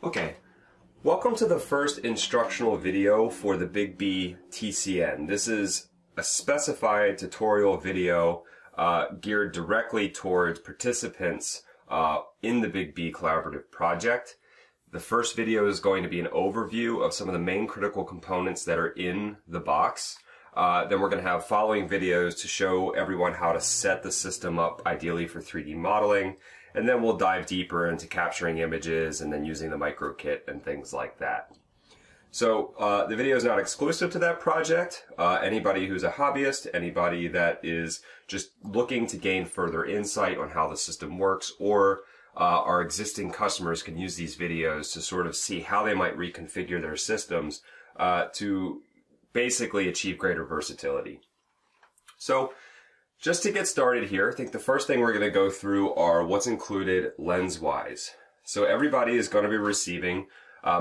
Okay, welcome to the first instructional video for the BEE TCN. This is a specified tutorial video geared directly towards participants in the BEE collaborative project. The first video is going to be an overview of some of the main critical components that are in the box. Then we're going to have following videos to show everyone how to set the system up, ideally for 3D modeling. And then we'll dive deeper into capturing images and then using the micro kit and things like that. So the video is not exclusive to that project. Anybody who's a hobbyist, anybody that is just looking to gain further insight on how the system works, or our existing customers can use these videos to sort of see how they might reconfigure their systems to basically achieve greater versatility. So just to get started here, I think the first thing we're going to go through are what's included lens-wise. So everybody is going to be receiving,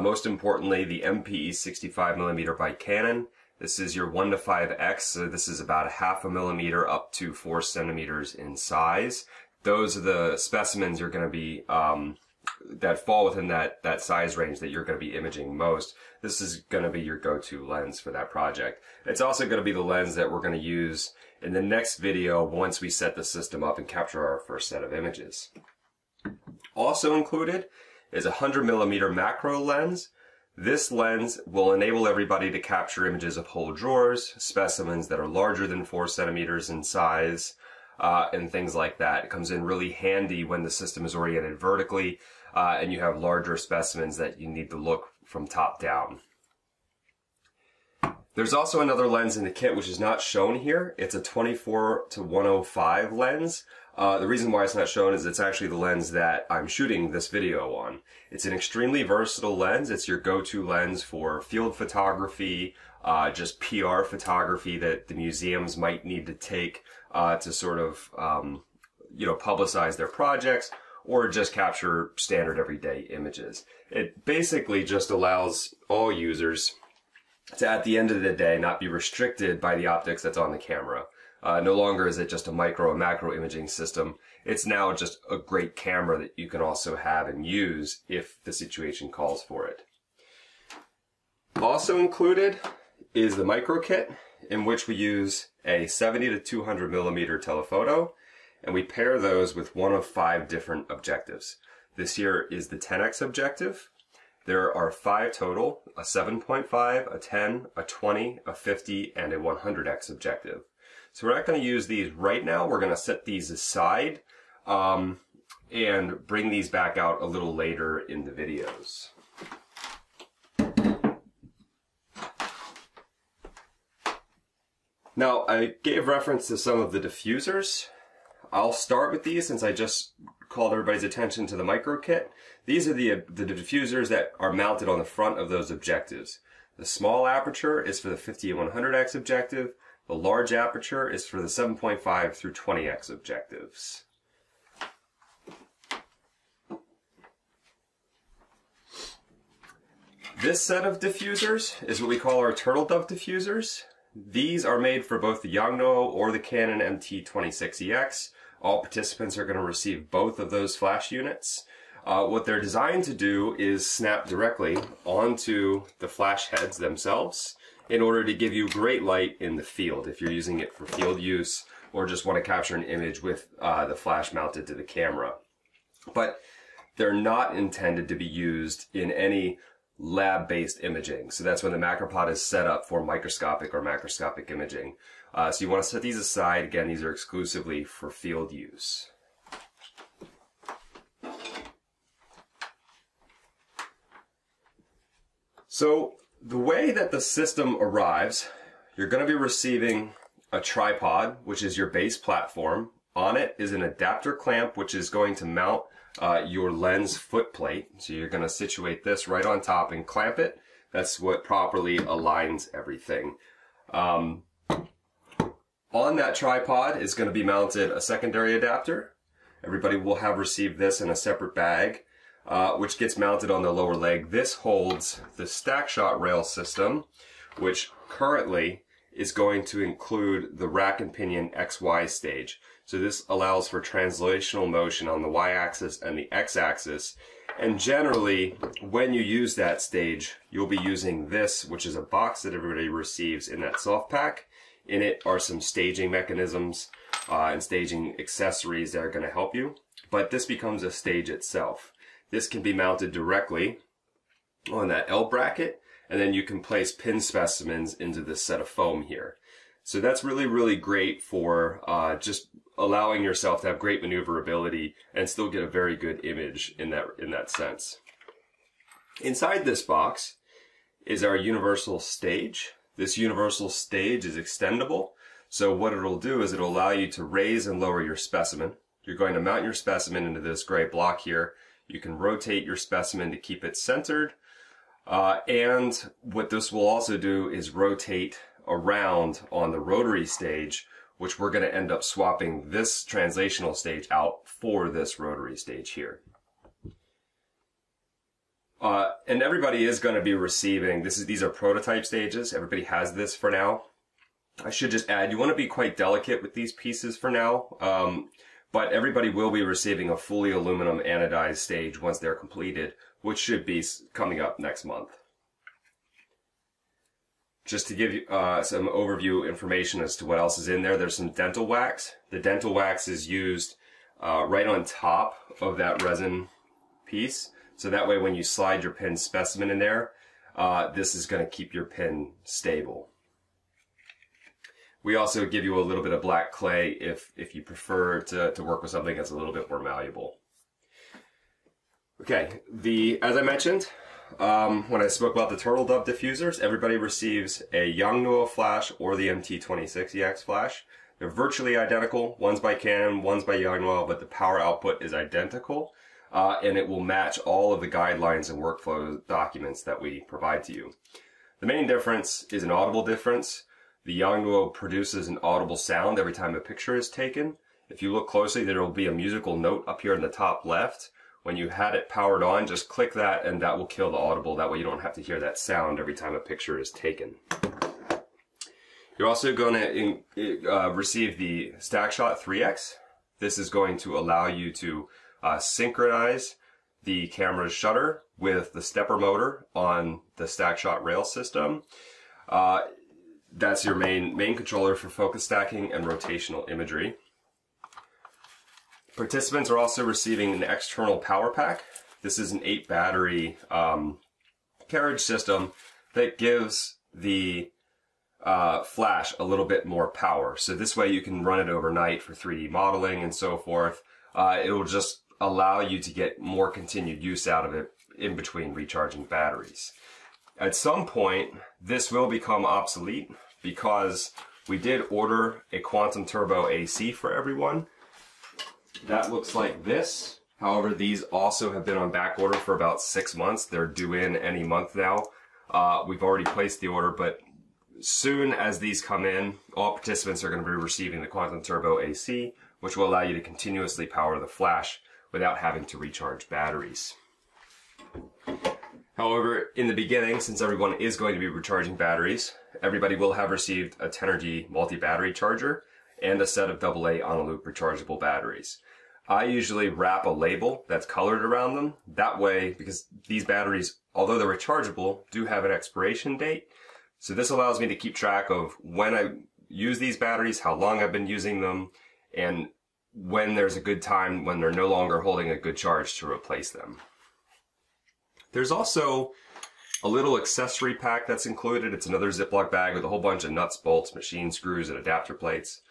most importantly, the MPE 65mm by Canon. This is your 1 to 5x, so this is about 0.5 millimeter up to 4 centimeters in size. Those are the specimens you're going to be that fall within that size range that you're going to be imaging most. This is going to be your go-to lens for that project. It's also going to be the lens that we're going to use in the next video once we set the system up and capture our first set of images. Also included is a 100mm macro lens. This lens will enable everybody to capture images of whole drawers, specimens that are larger than 4 centimeters in size, and things like that. It comes in really handy when the system is oriented vertically and you have larger specimens that you need to look from top down. There's also another lens in the kit which is not shown here. It's a 24 to 105 lens. The reason why it's not shown is it's actually the lens that I'm shooting this video on. It's an extremely versatile lens. It's your go-to lens for field photography, just PR photography that the museums might need to take to sort of, publicize their projects, or just capture standard everyday images. It basically just allows all users to, at the end of the day, not be restricted by the optics that's on the camera. No longer is it just a micro and macro imaging system. It's now just a great camera that you can also have and use if the situation calls for it. Also included is the micro kit, in which we use a 70 to 200 millimeter telephoto, and we pair those with one of 5 different objectives. This here is the 10x objective. There are 5 total: a 7.5, a 10, a 20, a 50, and a 100x objective. So we're not going to use these right now. We're going to set these aside and bring these back out a little later in the videos. Now, I gave reference to some of the diffusers. I'll start with these since I just called everybody's attention to the micro kit. These are the diffusers that are mounted on the front of those objectives. The small aperture is for the 50 and 100x objective. The large aperture is for the 7.5 through 20x objectives. This set of diffusers is what we call our turtle dove diffusers. These are made for both the Yongnuo or the Canon MT26EX. All participants are going to receive both of those flash units. What they're designed to do is snap directly onto the flash heads themselves in order to give you great light in the field if you're using it for field use or just want to capture an image with the flash mounted to the camera. But they're not intended to be used in any lab-based imaging. So that's when the Macropod is set up for microscopic or macroscopic imaging. So you want to set these aside. Again, these are exclusively for field use. So the way that the system arrives, you're going to be receiving a tripod, which is your base platform. On it is an adapter clamp, which is going to mount your lens foot plate. So you're going to situate this right on top and clamp it. That's what properly aligns everything. On that tripod is going to be mounted a secondary adapter. Everybody will have received this in a separate bag, which gets mounted on the lower leg. This holds the stack shot rail system, which currently is going to include the rack and pinion XY stage. So this allows for translational motion on the Y-axis and the X-axis, And generally, when you use that stage, you'll be using this, which is a box that everybody receives in that soft pack. In it are some staging mechanisms and staging accessories that are going to help you. But this becomes a stage itself. This can be mounted directly on that L bracket, and then you can place pin specimens into this set of foam here. So that's really, really great for just allowing yourself to have great maneuverability and still get a very good image in that sense. Inside this box is our universal stage. This universal stage is extendable. So what it'll do is it'll allow you to raise and lower your specimen. You're going to mount your specimen into this gray block here. You can rotate your specimen to keep it centered. And what this will also do is rotate around on the rotary stage, which we're going to end up swapping this translational stage out for this rotary stage here. And everybody is going to be receiving, these are prototype stages. Everybody has this for now. I should just add, you want to be quite delicate with these pieces for now. But everybody will be receiving a fully aluminum anodized stage once they're completed, which should be coming up next month. Just to give you some overview information as to what else is in there, there's some dental wax. The dental wax is used right on top of that resin piece. So that way when you slide your pin specimen in there, this is going to keep your pin stable. We also give you a little bit of black clay if you prefer to work with something that's a little bit more malleable. Okay, as I mentioned, when I spoke about the Turtle Dove diffusers, everybody receives a Yongnuo flash or the MT26EX flash. They're virtually identical. One's by Canon, one's by Yongnuo, but the power output is identical. And it will match all of the guidelines and workflow documents that we provide to you. The main difference is an audible difference. The Yongnuo produces an audible sound every time a picture is taken. If you look closely, there will be a musical note up here in the top left. When you had it powered on, just click that and that will kill the audible. That way you don't have to hear that sound every time a picture is taken. You're also going to receive the StackShot 3X. This is going to allow you to synchronize the camera's shutter with the stepper motor on the StackShot rail system. That's your main controller for focus stacking and rotational imagery. Participants are also receiving an external power pack. This is an 8 battery carriage system that gives the flash a little bit more power. So this way you can run it overnight for 3D modeling and so forth. It will just allow you to get more continued use out of it in between recharging batteries. At some point, this will become obsolete because we did order a Quantum Turbo AC for everyone. That looks like this. However, these also have been on back order for about 6 months. They're due in any month now. We've already placed the order, but soon as these come in, all participants are going to be receiving the Quantum Turbo AC, which will allow you to continuously power the flash without having to recharge batteries. However, in the beginning, since everyone is going to be recharging batteries, everybody will have received a Tenergy multi-battery charger and a set of AA on-a-loop rechargeable batteries. I usually wrap a label that's colored around them. That way, because these batteries, although they're rechargeable, do have an expiration date. So this allows me to keep track of when I use these batteries, how long I've been using them, and when there's a good time when they're no longer holding a good charge to replace them. There's also a little accessory pack that's included. It's another Ziploc bag with a whole bunch of nuts, bolts, machine screws, and adapter plates.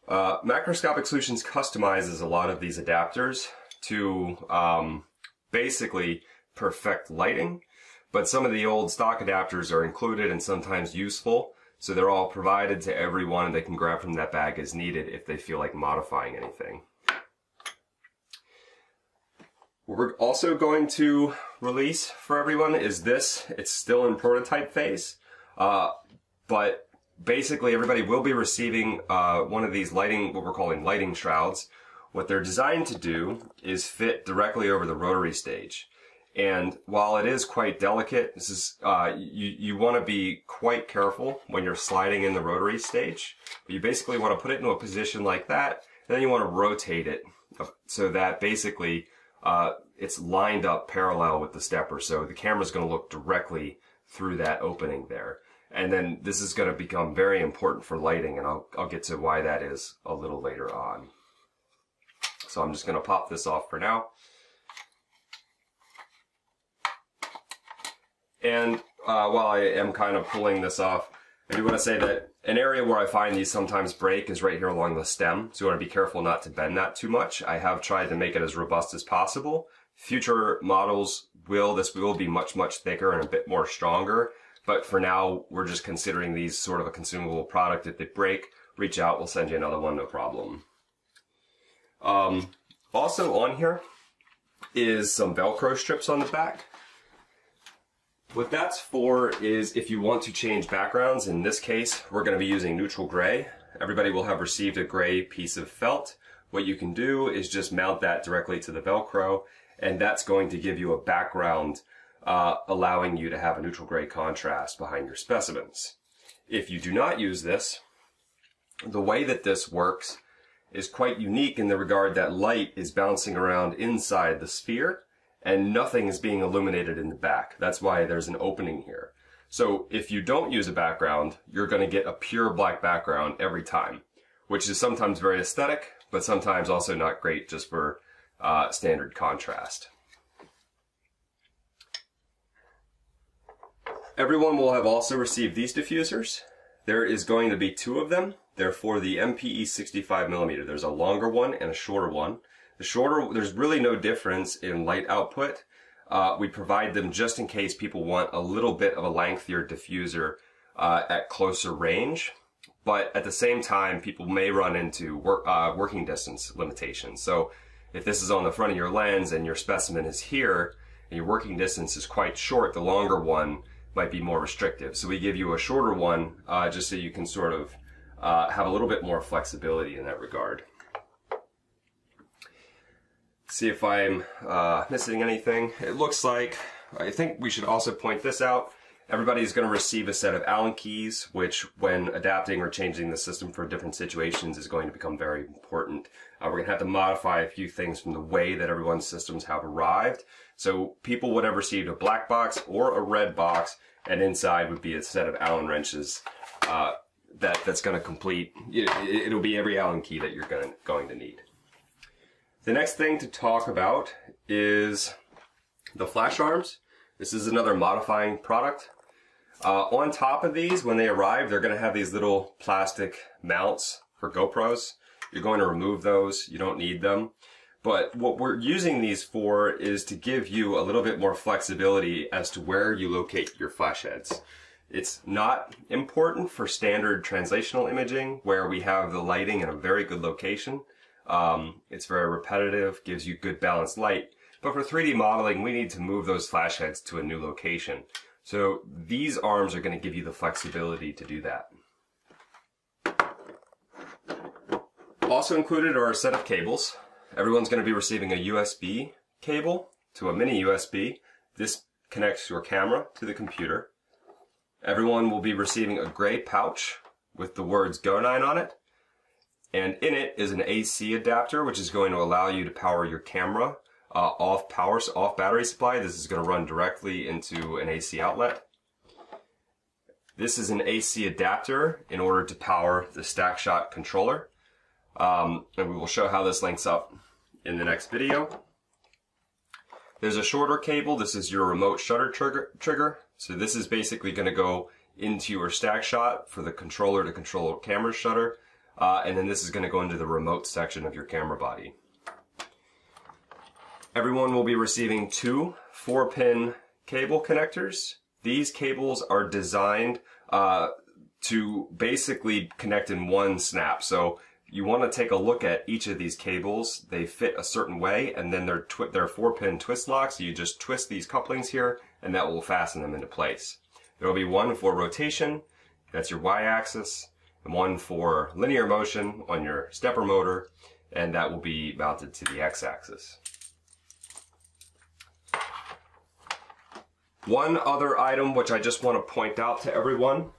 Macroscopic Solutions customizes a lot of these adapters to basically perfect lighting, but some of the old stock adapters are included and sometimes useful, so they're all provided to everyone and they can grab from that bag as needed if they feel like modifying anything. What we're also going to release for everyone is this. It's still in prototype phase, but basically everybody will be receiving one of these lighting, what we're calling lighting shrouds. What they're designed to do is fit directly over the rotary stage. And while it is quite delicate, this is you want to be quite careful when you're sliding in the rotary stage. But you basically want to put it into a position like that, and then you want to rotate it so that basically it's lined up parallel with the stepper, so the camera's going to look directly through that opening there. And then this is going to become very important for lighting, and I'll get to why that is a little later on. So I'm just going to pop this off for now. And while I am kind of pulling this off, I do want to say that an area where I find these sometimes break is right here along the stem. So you want to be careful not to bend that too much. I have tried to make it as robust as possible. Future models this will be much, much thicker and a bit more stronger. But for now, we're just considering these sort of a consumable product. If they break, reach out, we'll send you another one, no problem. Also on here is some Velcro strips on the back. What that's for is if you want to change backgrounds. In this case, we're going to be using neutral gray. Everybody will have received a gray piece of felt. What you can do is just mount that directly to the Velcro, and that's going to give you a background allowing you to have a neutral gray contrast behind your specimens. If you do not use this, the way that this works is quite unique in the regard that light is bouncing around inside the sphere and nothing is being illuminated in the back. That's why there's an opening here. So if you don't use a background, you're going to get a pure black background every time, which is sometimes very aesthetic, but sometimes also not great just for standard contrast. Everyone will have also received these diffusers. There is going to be 2 of them. They're for the MPE 65mm. There's a longer one and a shorter one. The shorter, there's really no difference in light output. We provide them just in case people want a little bit of a lengthier diffuser at closer range. But at the same time, people may run into working distance limitations. So if this is on the front of your lens and your specimen is here and your working distance is quite short, the longer one might be more restrictive. So we give you a shorter one just so you can sort of have a little bit more flexibility in that regard. See if I'm missing anything. It looks like, I think we should also point this out. Everybody's going to receive a set of Allen keys, which when adapting or changing the system for different situations is going to become very important. We're going to have to modify a few things from the way that everyone's systems have arrived. So people would have received a black box or a red box, and inside would be a set of Allen wrenches that's going to complete, it'll be every Allen key that you're going to need. The next thing to talk about is the flash arms. This is another modifying product. On top of these, when they arrive, they're going to have these little plastic mounts for GoPros. You're going to remove those. You don't need them. But what we're using these for is to give you a little bit more flexibility as to where you locate your flash heads. It's not important for standard translational imaging where we have the lighting in a very good location. It's very repetitive, gives you good balanced light. But for 3D modeling, we need to move those flash heads to a new location. So these arms are going to give you the flexibility to do that. Also included are a set of cables. Everyone's going to be receiving a USB cable to a mini USB. This connects your camera to the computer. Everyone will be receiving a gray pouch with the words Go9 on it. And in it is an AC adapter, which is going to allow you to power your camera off battery supply. This is going to run directly into an AC outlet. This is an AC adapter in order to power the StackShot controller. And we will show how this links up in the next video. There's a shorter cable. This is your remote shutter trigger. So this is basically going to go into your StackShot for the controller to control camera shutter. And then this is going to go into the remote section of your camera body. Everyone will be receiving 2 4-pin cable connectors. These cables are designed to basically connect in one snap. So you want to take a look at each of these cables. They fit a certain way, and then they're 4-pin twist locks. So you just twist these couplings here, and that will fasten them into place. There will be one for rotation, that's your y-axis, and one for linear motion on your stepper motor, and that will be mounted to the x-axis. One other item which I just want to point out to everyone,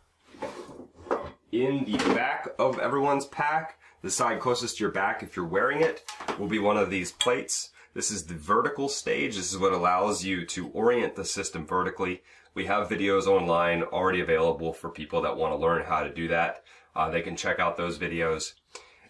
in the back of everyone's pack, the side closest to your back if you're wearing it, will be one of these plates. This is the vertical stage. This is what allows you to orient the system vertically. We have videos online already available for people that want to learn how to do that. They can check out those videos.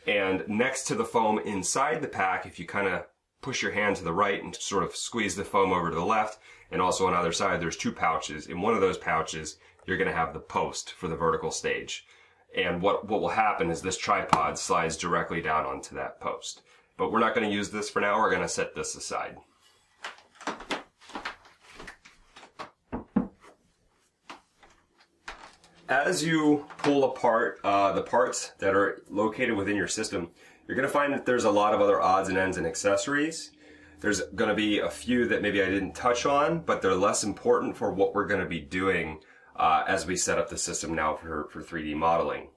And next to the foam inside the pack, if you kind of push your hand to the right and sort of squeeze the foam over to the left, and also on either side, there's two pouches. In one of those pouches, you're going to have the post for the vertical stage. And what will happen is this tripod slides directly down onto that post. But we're not going to use this for now. We're going to set this aside. As you pull apart the parts that are located within your system, you're going to find that there's a lot of other odds and ends and accessories. There's going to be a few that maybe I didn't touch on, but they're less important for what we're going to be doing as we set up the system now for 3D modeling.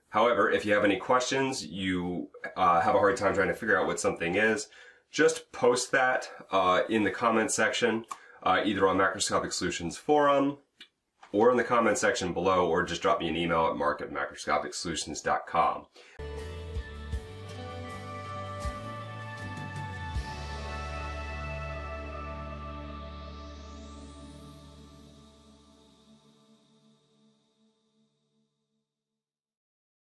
However, if you have any questions, you have a hard time trying to figure out what something is, just post that in the comment section, either on Macroscopic Solutions forum, or in the comment section below, or just drop me an email at mark@macroscopicsolutions.com.